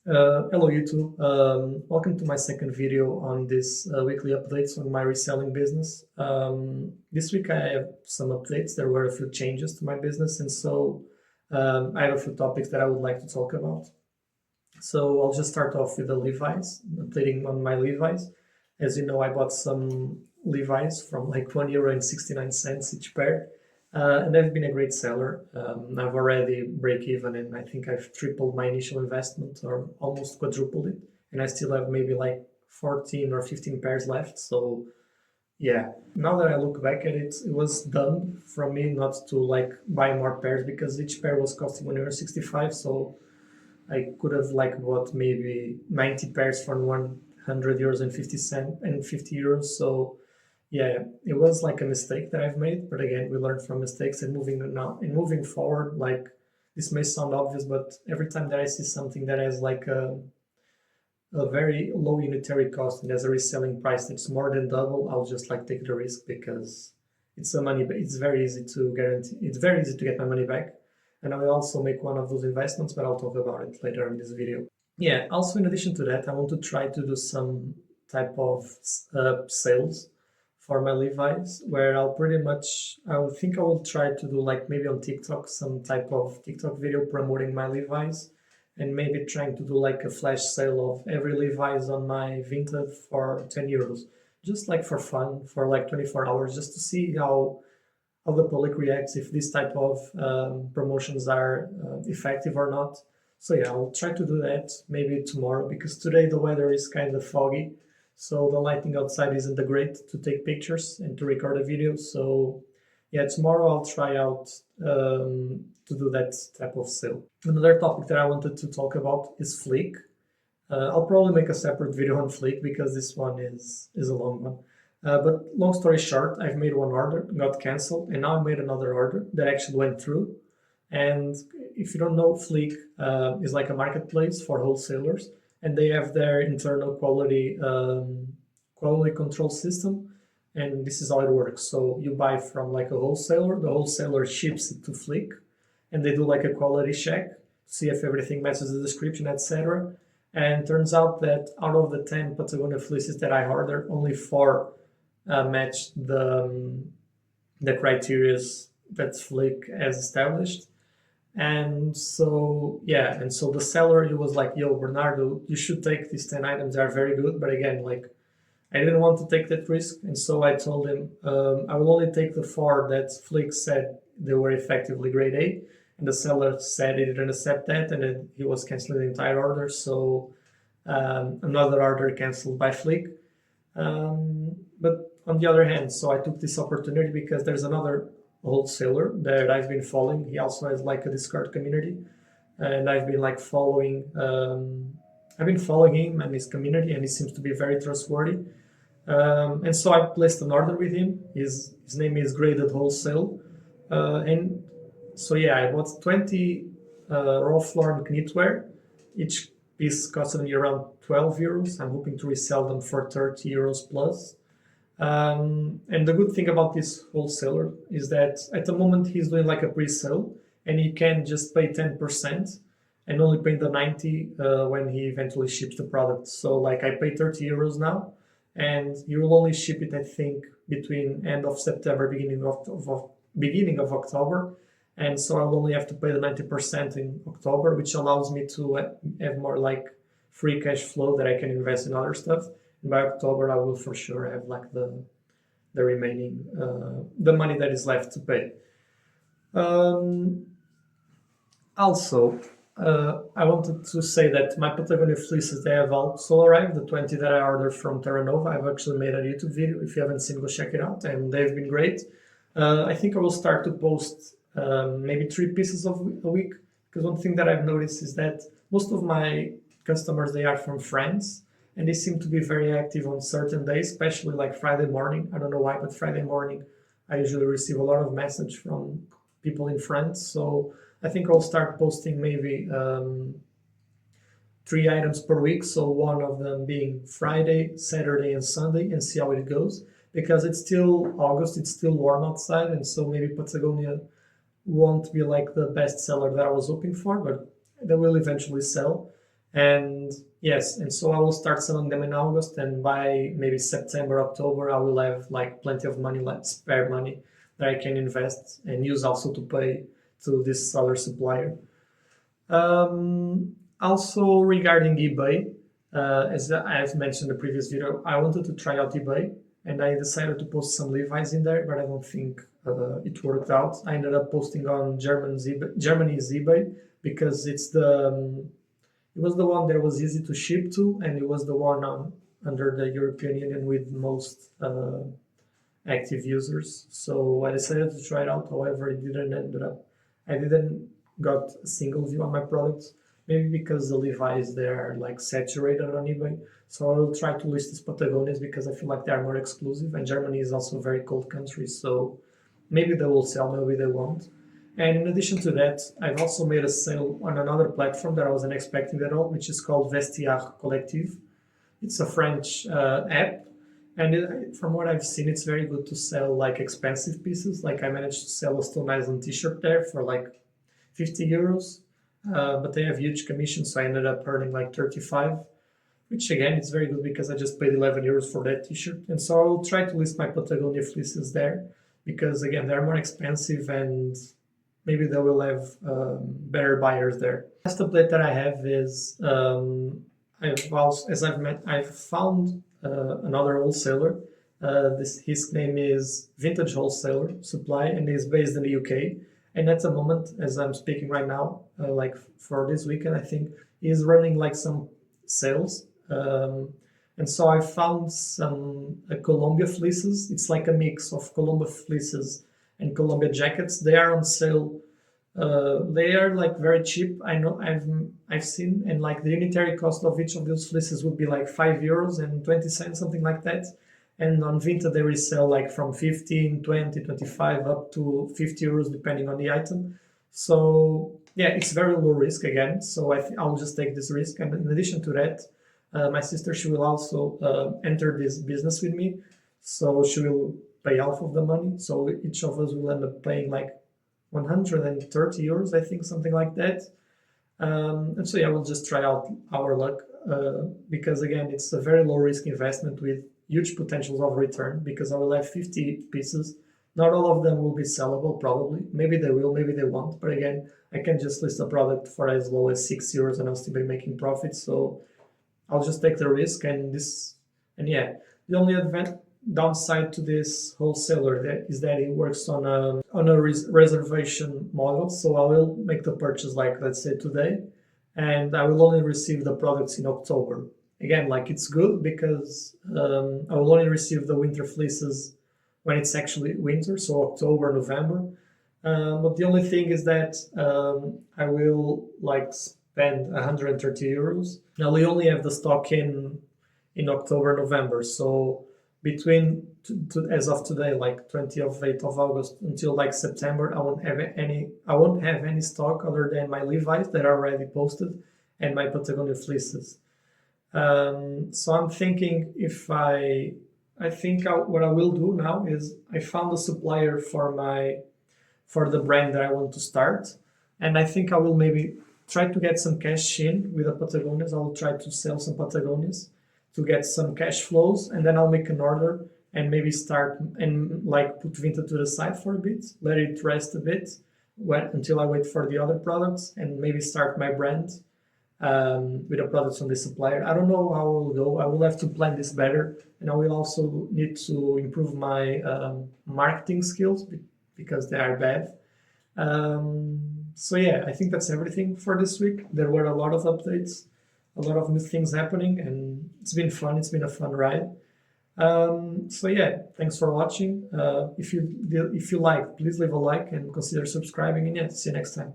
Hello YouTube, welcome to my second video on this weekly updates on my reselling business. This week I have some updates. There were a few changes to my business, and so I have a few topics that I would like to talk about. So I'll just start off with the Levi's, updating on my Levi's. As you know, I bought some Levi's from like €1.69 each pair, and they've been a great seller. I've already break even, and I think I've tripled my initial investment or almost quadrupled it, and I still have maybe like 14 or 15 pairs left. So yeah, now that I look back at it, it was dumb from me not to like buy more pairs because each pair was costing €1.65. So I could have like bought maybe 90 pairs for €100 and 50 cent and €50. So yeah, it was like a mistake that I've made, but again, we learn from mistakes and moving forward, like this may sound obvious, but every time that I see something that has like a very low unitary cost and has a reselling price that's more than double, I'll just like take the risk because it's a money, but it's very easy to guarantee. It's very easy to get my money back. And I will also make one of those investments, but I'll talk about it later in this video. Yeah, also in addition to that, I want to try to do some type of sales for my Levi's, where I will try to do like maybe on TikTok, some type of TikTok video promoting my Levi's and maybe trying to do like a flash sale of every Levi's on my Vinted for €10, just like for fun, for like 24 hours, just to see how the public reacts, if this type of promotions are effective or not. So yeah, I'll try to do that maybe tomorrow because today the weather is kind of foggy. So the lighting outside isn't that great to take pictures and to record a video. So yeah, tomorrow I'll try out to do that type of sale. Another topic that I wanted to talk about is Fleek. I'll probably make a separate video on Fleek because this one is a long one. But long story short, I've made one order, got canceled, and now I made another order that actually went through. And if you don't know, Fleek is like a marketplace for wholesalers, and they have their internal quality control system. And this is how it works. So you buy from like a wholesaler, the wholesaler ships it to Fleek, and they do like a quality check, see if everything matches the description, etc. And turns out that out of the 10 Patagonia fleeces that I ordered, only 4 match the criteria that Flick has established. And so yeah, and so the seller, he was like, yo, Bernardo, you should take these 10 items, they are very good, but again, like I didn't want to take that risk, and so I told him I will only take the 4 that Flick said they were effectively grade A, and the seller said he didn't accept that, and then he was canceling the entire order. So another order canceled by Flick. But on the other hand, so I took this opportunity because there's another wholesaler that I've been following. He also has like a Discord community, and I've been like following. I've been following him and his community, and he seems to be very trustworthy. And so I placed an order with him. His name is Graded Wholesale, and so yeah, I bought 20 raw floor knitwear. Each piece costed me around €12. I'm hoping to resell them for €30 plus. And the good thing about this wholesaler is that at the moment he's doing like a pre-sale, and you can just pay 10% and only pay the 90 when he eventually ships the product. So like I pay €30 now, and you will only ship it, I think, between end of September, beginning of October. And so I'll only have to pay the 90% in October, which allows me to have more like free cash flow that I can invest in other stuff. And by October, I will for sure have like the remaining the money that is left to pay. Also, I wanted to say that my Patagonia fleeces, they have also arrived. The 20 that I ordered from Terra Nova, I've actually made a YouTube video. If you haven't seen, go check it out, and they've been great. I think I will start to post maybe 3 pieces a week, because one thing that I've noticed is that most of my customers, they are from France, and they seem to be very active on certain days, especially like Friday morning. I don't know why, but Friday morning I usually receive a lot of message from people in France. So I think I'll start posting maybe 3 items per week, so one of them being Friday, Saturday, and Sunday, and see how it goes. Because it's still August, it's still warm outside, and so maybe Patagonia won't be like the best seller that I was hoping for, but they will eventually sell. And yes, and so I will start selling them in August, and by maybe September, October, I will have like plenty of money, like spare money that I can invest and use also to pay to this other supplier. Also regarding eBay, as I've mentioned in the previous video, I wanted to try out eBay, and I decided to post some Levi's in there, but I don't think it worked out. I ended up posting on Germany's eBay because it was the one that was easy to ship to, and it was the one under the European Union with most active users. So I decided to try it out. However, I didn't got a single view on my products. Maybe because the Levi's they are like saturated on eBay. So I will try to list these Patagonias because I feel like they are more exclusive, and Germany is also a very cold country. So maybe they will sell, maybe they won't. And in addition to that, I've also made a sale on another platform that I wasn't expecting at all, which is called Vestiaire Collective. It's a French app, and from what I've seen, it's very good to sell like expensive pieces. Like I managed to sell a Stone Island T-shirt there for like 50 euros, but they have huge commissions, so I ended up earning like 35, which again is very good because I just paid 11 euros for that T-shirt. And so I will try to list my Patagonia fleeces there because again they're more expensive and maybe they will have better buyers there. The last update that I have is I've found another wholesaler. His name is Vintage Wholesaler Supply, and he's based in the UK. And at the moment, as I'm speaking right now, like for this weekend, I think he's running like some sales. And so I found some Columbia fleeces. It's like a mix of Columbia fleeces and Columbia jackets. They are on sale. They are like very cheap. I know I've seen, and like the unitary cost of each of those fleeces would be like 5 euros and 20 cents, something like that. And on Vinted, they resell like from 15, 20, 25 up to 50 euros, depending on the item. So yeah, it's very low risk again. So I'll just take this risk. And in addition to that, my sister, she will also enter this business with me. So she will pay half of the money. So each of us will end up paying like 130 euros, I think, something like that. And so yeah, we'll just try out our luck because again, it's a very low risk investment with huge potentials of return because I will have 50 pieces. Not all of them will be sellable, probably. Maybe they will, maybe they won't. But again, I can just list a product for as low as 6 euros and I'll still be making profits. So I'll just take the risk and yeah. The only downside to this wholesaler is that it works on a reservation model. So I will make the purchase like let's say today, and I will only receive the products in October. Again, like it's good because I will only receive the winter fleeces when it's actually winter, so October, November. But the only thing is that I will like spend 130 euros. Now we only have the stock in October, November. So between as of today, like 28th of August until like September, I won't have any stock other than my Levi's that are already posted and my Patagonia fleeces. So I'm thinking what I will do now is I found a supplier for the brand that I want to start, and I think I will maybe try to get some cash in with the Patagonias. I will try to sell some Patagonias to get some cash flows, and then I'll make an order and maybe start and like put Vinted to the side for a bit, let it rest a bit until I wait for the other products, and maybe start my brand with the products from the supplier. I don't know how it will go. I will have to plan this better, and I will also need to improve my marketing skills because they are bad. So yeah, I think that's everything for this week. There were a lot of updates, a lot of new things happening, and it's been fun. It's been a fun ride. So yeah, thanks for watching. If you like, please leave a like and consider subscribing. And yeah, see you next time.